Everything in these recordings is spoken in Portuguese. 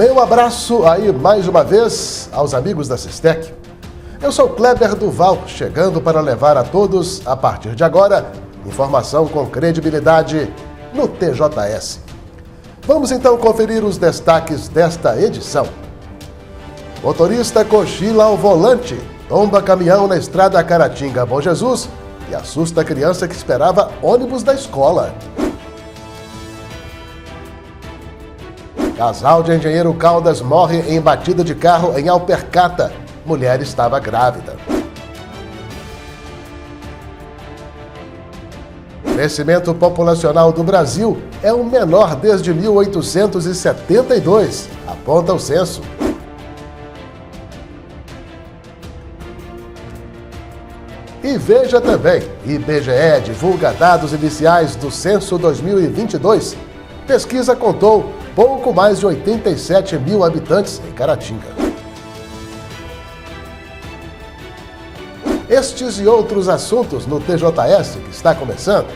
Meu abraço aí mais uma vez aos amigos da Sistec. Eu sou Kleber Duval, chegando para levar a todos, a partir de agora, informação com credibilidade no TJS. Vamos então conferir os destaques desta edição. Motorista cochila ao volante, tomba caminhão na estrada Caratinga Bom Jesus e assusta a criança que esperava ônibus da escola. Casal de Engenheiro Caldas morre em batida de carro em Alpercata. Mulher estava grávida. O crescimento populacional do Brasil é o menor desde 1872, aponta o censo. E veja também, IBGE divulga dados iniciais do censo 2022. Pesquisa contou pouco mais de 87 mil habitantes em Caratinga. Estes e outros assuntos no TJS que está começando.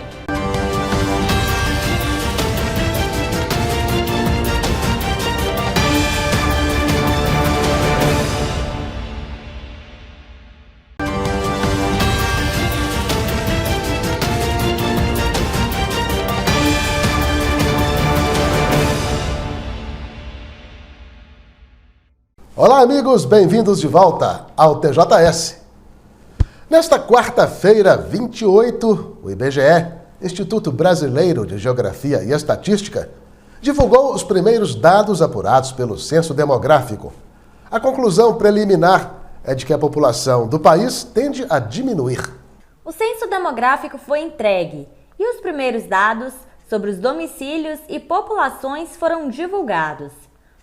Olá, amigos, bem-vindos de volta ao TJS. Nesta quarta-feira, 28, o IBGE, Instituto Brasileiro de Geografia e Estatística, divulgou os primeiros dados apurados pelo Censo Demográfico. A conclusão preliminar é de que a população do país tende a diminuir. O Censo Demográfico foi entregue e os primeiros dados sobre os domicílios e populações foram divulgados.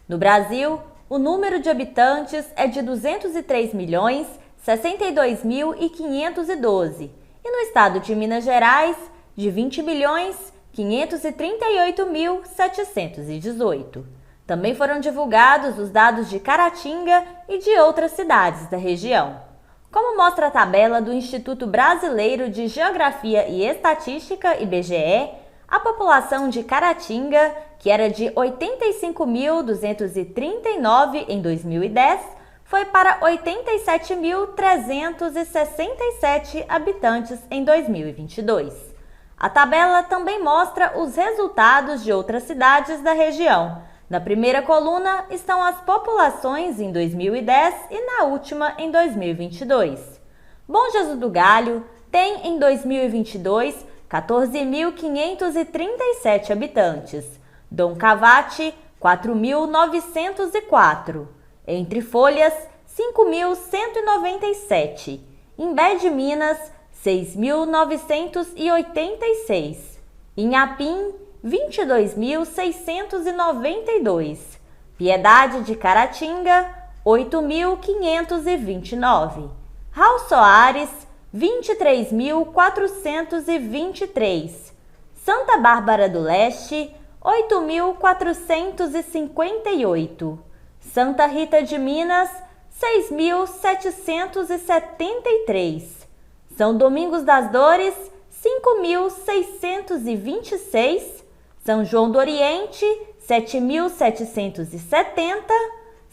No Brasil, o número de habitantes é de 203.062.512 e no estado de Minas Gerais, de 20.538.718. Também foram divulgados os dados de Caratinga e de outras cidades da região. Como mostra a tabela do Instituto Brasileiro de Geografia e Estatística, IBGE, a população de Caratinga, que era de 85.239 em 2010, foi para 87.367 habitantes em 2022. A tabela também mostra os resultados de outras cidades da região. Na primeira coluna estão as populações em 2010 e na última em 2022. Bom Jesus do Galho tem em 2022 14.537 habitantes. Dom Cavate, 4.904. Entre Folhas, 5.197. Imbé de Minas, 6.986. Inhapim, 22.692. Piedade de Caratinga, 8.529. Raul Soares, 23.423. Santa Bárbara do Leste, 8.458. Santa Rita de Minas, 6.773. São Domingos das Dores, 5.626. São João do Oriente, 7.770.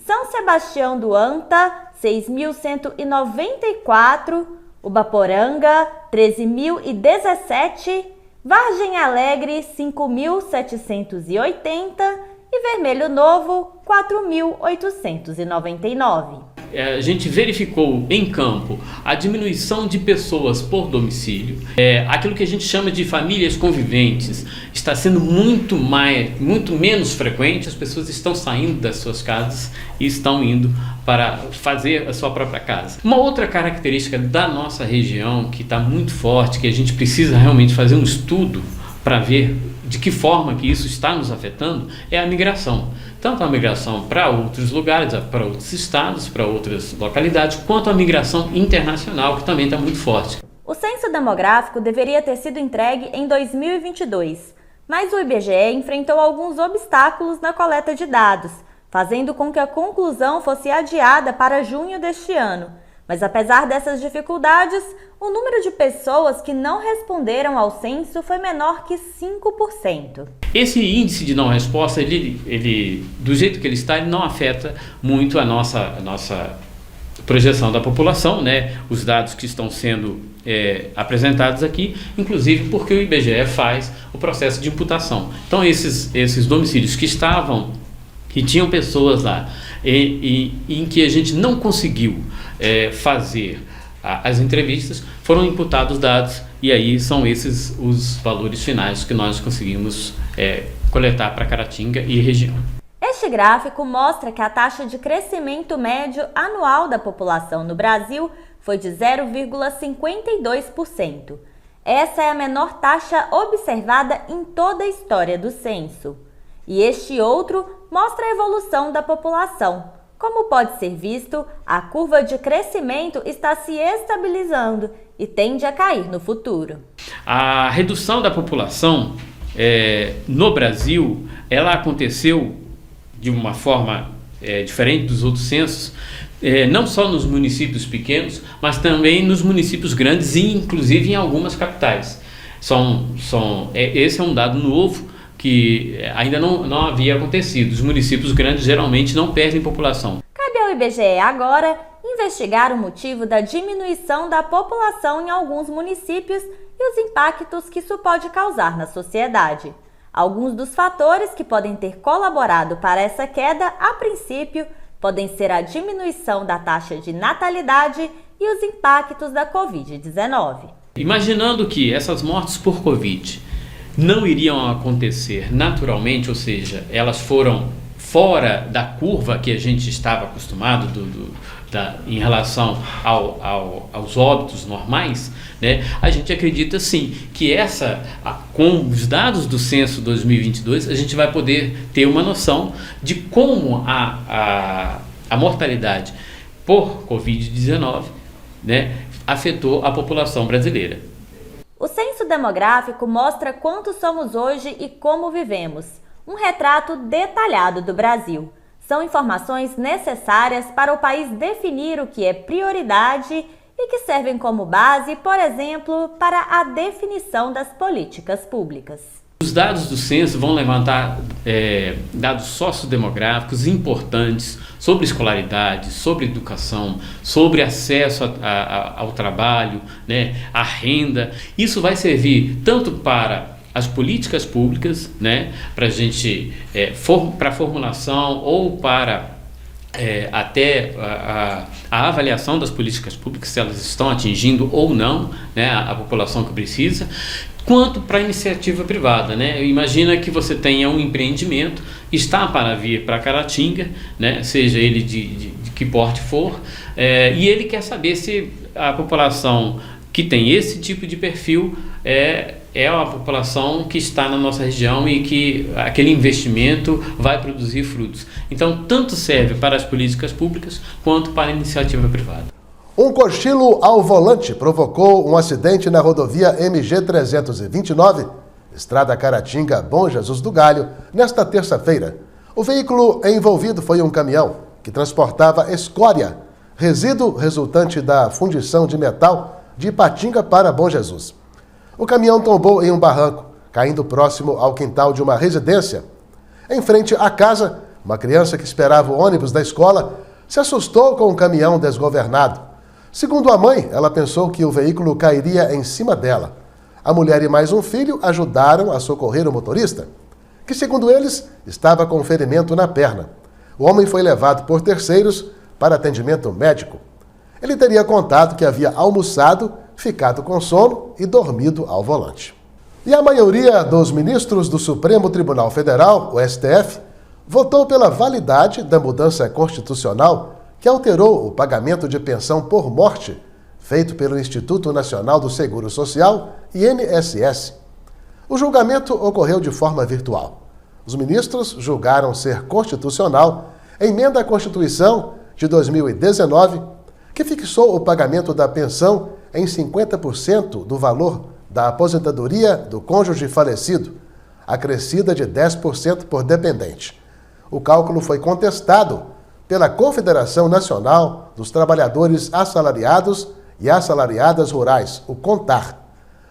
São Sebastião do Anta, 6.194. Ubaporanga, 13.017. Vargem Alegre, 5.780 e Vermelho Novo, 4.899. A gente verificou em campo a diminuição de pessoas por domicílio. Aquilo que a gente chama de famílias conviventes está sendo muito menos frequente. As pessoas estão saindo das suas casas e estão indo para fazer a sua própria casa. Uma outra característica da nossa região que está muito forte, que a gente precisa realmente fazer um estudo para ver de que forma que isso está nos afetando, é a migração. Tanto a migração para outros lugares, para outros estados, para outras localidades, quanto a migração internacional, que também está muito forte. O censo demográfico deveria ter sido entregue em 2022, mas o IBGE enfrentou alguns obstáculos na coleta de dados, fazendo com que a conclusão fosse adiada para junho deste ano. Mas apesar dessas dificuldades, o número de pessoas que não responderam ao censo foi menor que 5%. Esse índice de não resposta, ele do jeito que ele está, ele não afeta muito a nossa projeção da população, né? Os dados que estão sendo apresentados aqui, inclusive porque o IBGE faz o processo de imputação. Então esses domicílios que tinham pessoas lá em que a gente não conseguiu fazer as entrevistas, foram imputados dados, e aí são esses os valores finais que nós conseguimos coletar para Caratinga e região. Este gráfico mostra que a taxa de crescimento médio anual da população no Brasil foi de 0,52%. Essa é a menor taxa observada em toda a história do censo. E este outro mostra a evolução da população. Como pode ser visto, a curva de crescimento está se estabilizando e tende a cair no futuro. A redução da população no Brasil, ela aconteceu de uma forma diferente dos outros censos, não só nos municípios pequenos, mas também nos municípios grandes e inclusive em algumas capitais. Esse é um dado novo que ainda não havia acontecido. Os municípios grandes geralmente não perdem população. Cabe ao IBGE agora investigar o motivo da diminuição da população em alguns municípios e os impactos que isso pode causar na sociedade. Alguns dos fatores que podem ter colaborado para essa queda, a princípio, podem ser a diminuição da taxa de natalidade e os impactos da Covid-19. Imaginando que essas mortes por Covid não iriam acontecer naturalmente, ou seja, elas foram fora da curva que a gente estava acostumado em relação aos óbitos normais, né? A gente acredita sim que com os dados do censo 2022 a gente vai poder ter uma noção de como a mortalidade por Covid-19, né, afetou a população brasileira. O censo demográfico mostra quantos somos hoje e como vivemos. Um retrato detalhado do Brasil. São informações necessárias para o país definir o que é prioridade e que servem como base, por exemplo, para a definição das políticas públicas. Os dados do censo vão levantar dados sociodemográficos importantes sobre escolaridade, sobre educação, sobre acesso ao trabalho, né, à renda. Isso vai servir tanto para as políticas públicas, né, para a gente, para formulação ou para até a avaliação das políticas públicas, se elas estão atingindo ou não, né, a população que precisa, quanto para a iniciativa privada, né? Imagina que você tenha um empreendimento, está para vir para Caratinga, né, seja ele de que porte for, e ele quer saber se a população que tem esse tipo de perfil é uma população que está na nossa região e que aquele investimento vai produzir frutos. Então, tanto serve para as políticas públicas quanto para a iniciativa privada. Um cochilo ao volante provocou um acidente na rodovia MG 329, estrada Caratinga, Bom Jesus do Galho, nesta terça-feira. O veículo envolvido foi um caminhão que transportava escória, resíduo resultante da fundição de metal de Ipatinga para Bom Jesus. O caminhão tombou em um barranco, caindo próximo ao quintal de uma residência. Em frente à casa, uma criança que esperava o ônibus da escola se assustou com o caminhão desgovernado. Segundo a mãe, ela pensou que o veículo cairia em cima dela. A mulher e mais um filho ajudaram a socorrer o motorista, que, segundo eles, estava com ferimento na perna. O homem foi levado por terceiros para atendimento médico. Ele teria contado que havia almoçado, ficado com sono e dormido ao volante. E a maioria dos ministros do Supremo Tribunal Federal, o STF, votou pela validade da mudança constitucional que alterou o pagamento de pensão por morte, feito pelo Instituto Nacional do Seguro Social, INSS. O julgamento ocorreu de forma virtual. Os ministros julgaram ser constitucional a emenda à Constituição de 2019, que fixou o pagamento da pensão em 50% do valor da aposentadoria do cônjuge falecido, acrescida de 10% por dependente. O cálculo foi contestado pela Confederação Nacional dos Trabalhadores Assalariados e Assalariadas Rurais, o CONTAR.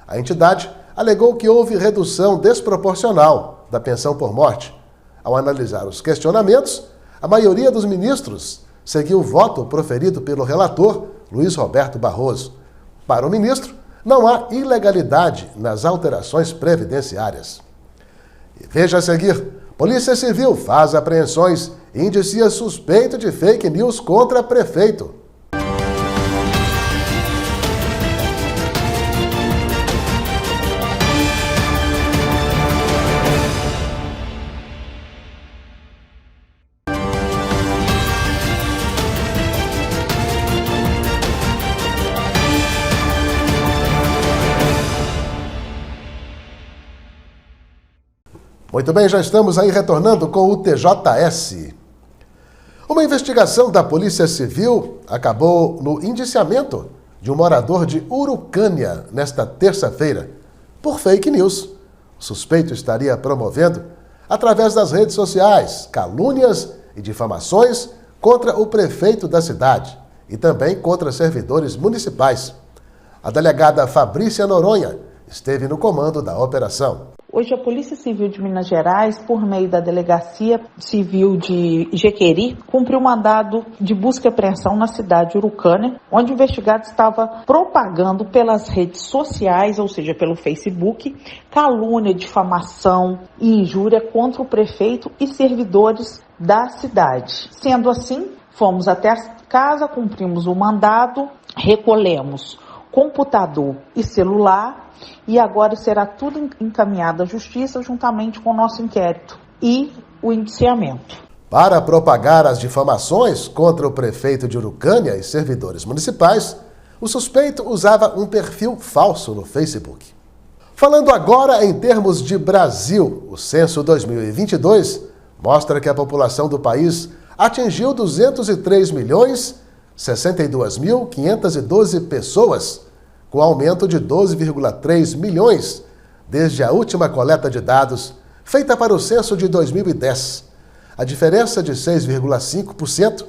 A entidade alegou que houve redução desproporcional da pensão por morte. Ao analisar os questionamentos, a maioria dos ministros seguiu o voto proferido pelo relator Luiz Roberto Barroso. Para o ministro, não há ilegalidade nas alterações previdenciárias. E veja a seguir, Polícia Civil faz apreensões e indicia suspeito de fake news contra prefeito. Muito bem, já estamos aí retornando com o TJS. Uma investigação da Polícia Civil acabou no indiciamento de um morador de Urucânia nesta terça-feira por fake news. O suspeito estaria promovendo, através das redes sociais, calúnias e difamações contra o prefeito da cidade e também contra servidores municipais. A delegada Fabrícia Noronha esteve no comando da operação. Hoje a Polícia Civil de Minas Gerais, por meio da Delegacia Civil de Jequeri, cumpriu um mandado de busca e apreensão na cidade de Urucânia, onde o investigado estava propagando pelas redes sociais, ou seja, pelo Facebook, calúnia, difamação e injúria contra o prefeito e servidores da cidade. Sendo assim, fomos até a casa, cumprimos o mandado, recolhemos computador e celular, e agora será tudo encaminhado à Justiça juntamente com o nosso inquérito e o indiciamento. Para propagar as difamações contra o prefeito de Urucânia e servidores municipais, o suspeito usava um perfil falso no Facebook. Falando agora em termos de Brasil, o censo 2022 mostra que a população do país atingiu 203.062.512 pessoas, com aumento de 12,3 milhões desde a última coleta de dados feita para o censo de 2010. A diferença de 6,5%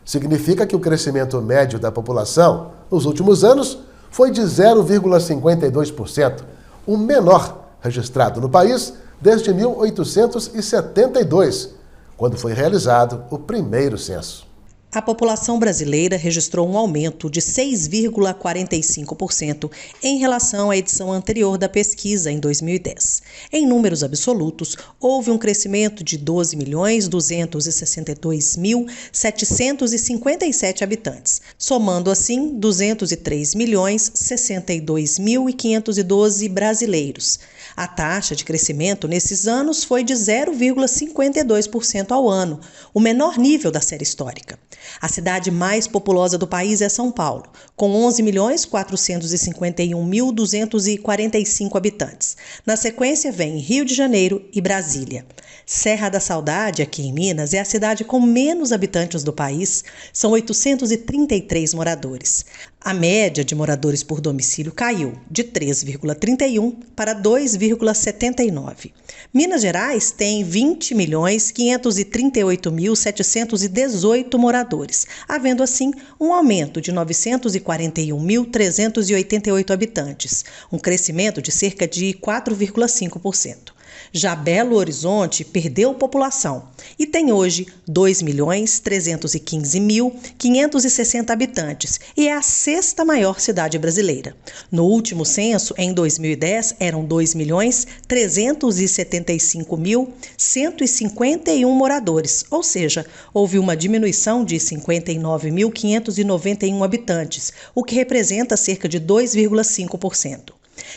significa que o crescimento médio da população nos últimos anos foi de 0,52%, o menor registrado no país desde 1872, quando foi realizado o primeiro censo. A população brasileira registrou um aumento de 6,45% em relação à edição anterior da pesquisa, em 2010. Em números absolutos, houve um crescimento de 12.262.757 habitantes, somando assim 203.062.512 brasileiros. A taxa de crescimento nesses anos foi de 0,52% ao ano, o menor nível da série histórica. A cidade mais populosa do país é São Paulo, com 11.451.245 habitantes. Na sequência vem Rio de Janeiro e Brasília. Serra da Saudade, aqui em Minas, é a cidade com menos habitantes do país, são 833 moradores. A média de moradores por domicílio caiu de 3,31 para 2,79. Minas Gerais tem 20.538.718 moradores, havendo assim um aumento de 941.388 habitantes, um crescimento de cerca de 4,5%. Já Belo Horizonte perdeu população e tem hoje 2.315.560 habitantes e é a sexta maior cidade brasileira. No último censo, em 2010, eram 2.375.151 moradores, ou seja, houve uma diminuição de 59.591 habitantes, o que representa cerca de 2,5%.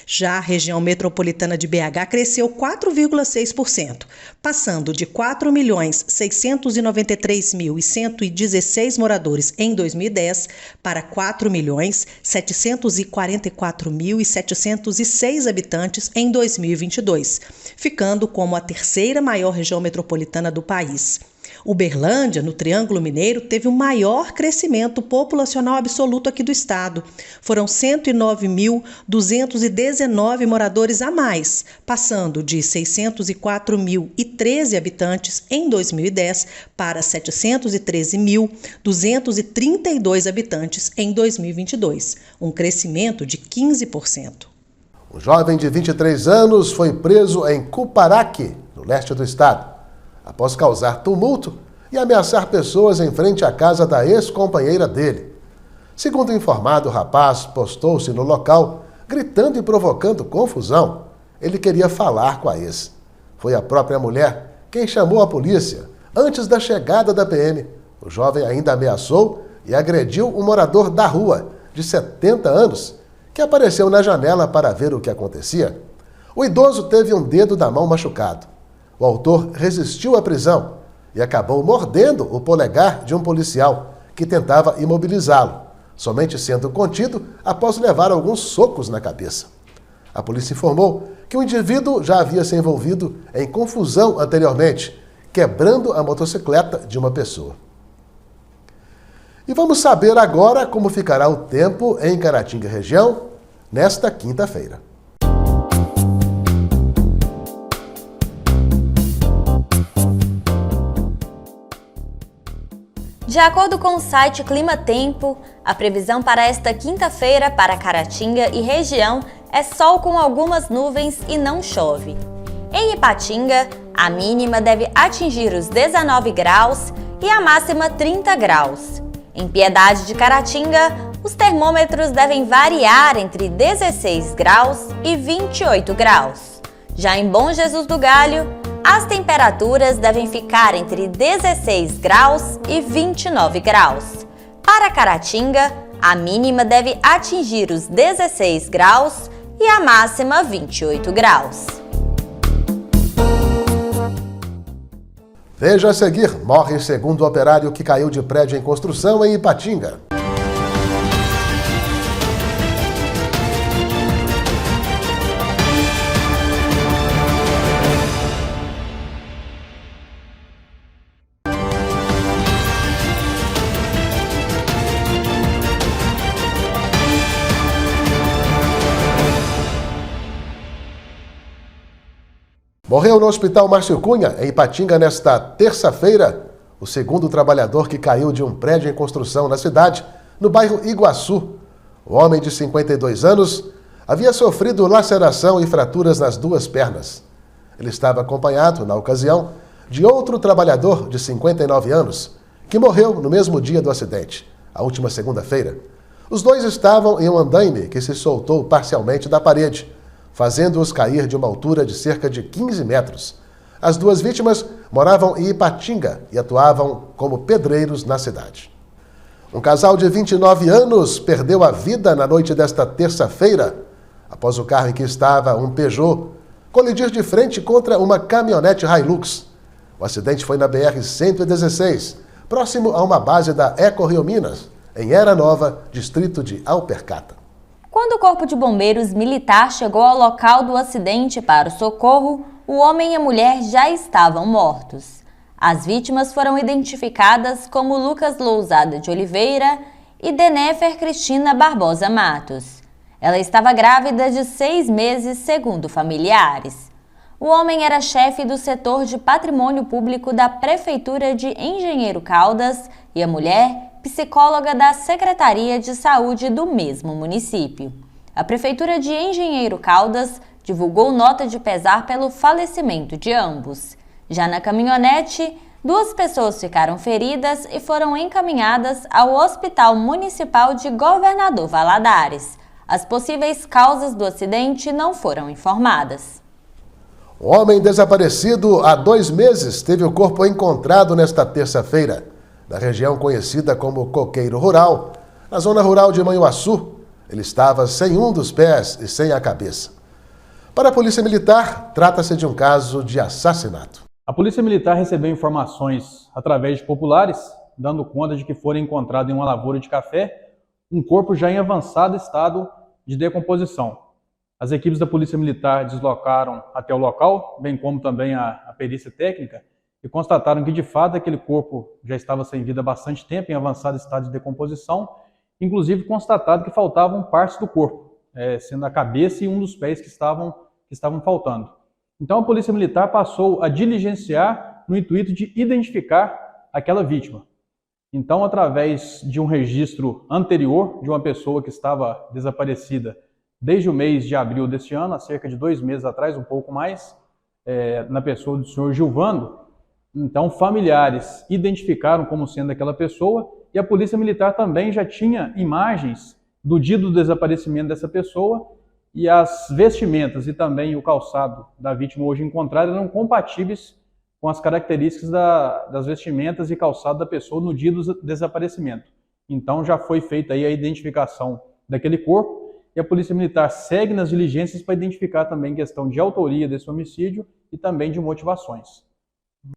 Já a região metropolitana de BH cresceu 4,6%, passando de 4.693.116 moradores em 2010 para 4.744.706 habitantes em 2022, ficando como a terceira maior região metropolitana do país. Uberlândia, no Triângulo Mineiro, teve o maior crescimento populacional absoluto aqui do estado. Foram 109.219 moradores a mais, passando de 604.013 habitantes em 2010 para 713.232 habitantes em 2022, um crescimento de 15%. Um jovem de 23 anos foi preso em Cuparaque, no leste do estado, após causar tumulto e ameaçar pessoas em frente à casa da ex-companheira dele. Segundo informado, o rapaz postou-se no local, gritando e provocando confusão. Ele queria falar com a ex. Foi a própria mulher quem chamou a polícia. Antes da chegada da PM, o jovem ainda ameaçou e agrediu um morador da rua, de 70 anos, que apareceu na janela para ver o que acontecia. O idoso teve um dedo da mão machucado. O autor resistiu à prisão e acabou mordendo o polegar de um policial que tentava imobilizá-lo, somente sendo contido após levar alguns socos na cabeça. A polícia informou que o indivíduo já havia se envolvido em confusão anteriormente, quebrando a motocicleta de uma pessoa. E vamos saber agora como ficará o tempo em Caratinga região nesta quinta-feira. De acordo com o site Clima Tempo, a previsão para esta quinta-feira para Caratinga e região é sol com algumas nuvens e não chove. Em Ipatinga, a mínima deve atingir os 19 graus e a máxima 30 graus. Em Piedade de Caratinga, os termômetros devem variar entre 16 graus e 28 graus. Já em Bom Jesus do Galho, as temperaturas devem ficar entre 16 graus e 29 graus. Para Caratinga, a mínima deve atingir os 16 graus e a máxima 28 graus. Veja a seguir, morre segundo operário que caiu de prédio em construção em Ipatinga. Morreu no Hospital Márcio Cunha, em Ipatinga, nesta terça-feira, o segundo trabalhador que caiu de um prédio em construção na cidade, no bairro Iguaçu. O homem de 52 anos havia sofrido laceração e fraturas nas duas pernas. Ele estava acompanhado, na ocasião, de outro trabalhador de 59 anos, que morreu no mesmo dia do acidente, a última segunda-feira. Os dois estavam em um andaime que se soltou parcialmente da parede, fazendo-os cair de uma altura de cerca de 15 metros. As duas vítimas moravam em Ipatinga e atuavam como pedreiros na cidade. Um casal de 29 anos perdeu a vida na noite desta terça-feira, após o carro em que estava, um Peugeot, colidir de frente contra uma caminhonete Hilux. O acidente foi na BR-116, próximo a uma base da Eco-Rio Minas, em Era Nova, distrito de Alpercata. Quando o Corpo de Bombeiros Militar chegou ao local do acidente para o socorro, o homem e a mulher já estavam mortos. As vítimas foram identificadas como Lucas Lousada de Oliveira e Denéfer Cristina Barbosa Matos. Ela estava grávida de 6 meses, segundo familiares. O homem era chefe do setor de patrimônio público da Prefeitura de Engenheiro Caldas e a mulher, psicóloga da Secretaria de Saúde do mesmo município. A Prefeitura de Engenheiro Caldas divulgou nota de pesar pelo falecimento de ambos. Já na caminhonete, 2 pessoas ficaram feridas e foram encaminhadas ao Hospital Municipal de Governador Valadares. As possíveis causas do acidente não foram informadas. O homem desaparecido há 2 meses teve o corpo encontrado nesta terça-feira, na região conhecida como Coqueiro Rural, na zona rural de Manhuaçu. Ele estava sem um dos pés e sem a cabeça. Para a Polícia Militar, trata-se de um caso de assassinato. A Polícia Militar recebeu informações através de populares, dando conta de que foi encontrado em uma lavoura de café um corpo já em avançado estado de decomposição. As equipes da Polícia Militar deslocaram até o local, bem como também a perícia técnica, e constataram que, de fato, aquele corpo já estava sem vida há bastante tempo, em avançado estado de decomposição, inclusive constatado que faltavam partes do corpo, sendo a cabeça e um dos pés que estavam faltando. Então a Polícia Militar passou a diligenciar no intuito de identificar aquela vítima. Então, através de um registro anterior de uma pessoa que estava desaparecida desde o mês de abril deste ano, há cerca de 2 meses atrás, um pouco mais, na pessoa do senhor Gilvando, então familiares identificaram como sendo aquela pessoa e a Polícia Militar também já tinha imagens do dia do desaparecimento dessa pessoa e as vestimentas e também o calçado da vítima hoje encontrada eram compatíveis com as características das vestimentas e calçado da pessoa no dia do desaparecimento. Então já foi feita aí a identificação daquele corpo e a Polícia Militar segue nas diligências para identificar também questão de autoria desse homicídio e também de motivações.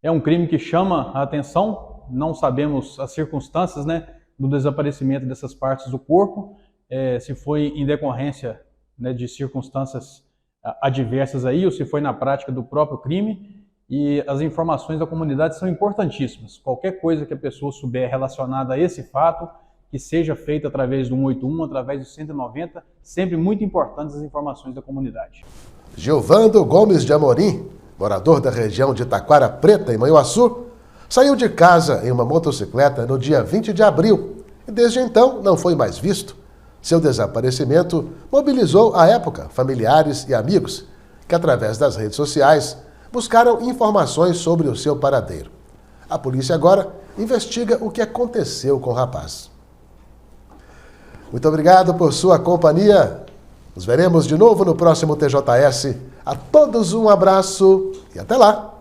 É um crime que chama a atenção, não sabemos as circunstâncias, do desaparecimento dessas partes do corpo, se foi em decorrência, de circunstâncias adversas aí, ou se foi na prática do próprio crime, e as informações da comunidade são importantíssimas. Qualquer coisa que a pessoa souber relacionada a esse fato, que seja feita através do 181, através do 190, sempre muito importantes as informações da comunidade. Gilvando Gomes de Amorim, morador da região de Taquara Preta, em Manhuaçu, saiu de casa em uma motocicleta no dia 20 de abril e desde então não foi mais visto. Seu desaparecimento mobilizou à época familiares e amigos que, através das redes sociais, buscaram informações sobre o seu paradeiro. A polícia agora investiga o que aconteceu com o rapaz. Muito obrigado por sua companhia. Nos veremos de novo no próximo TJS. A todos um abraço e até lá!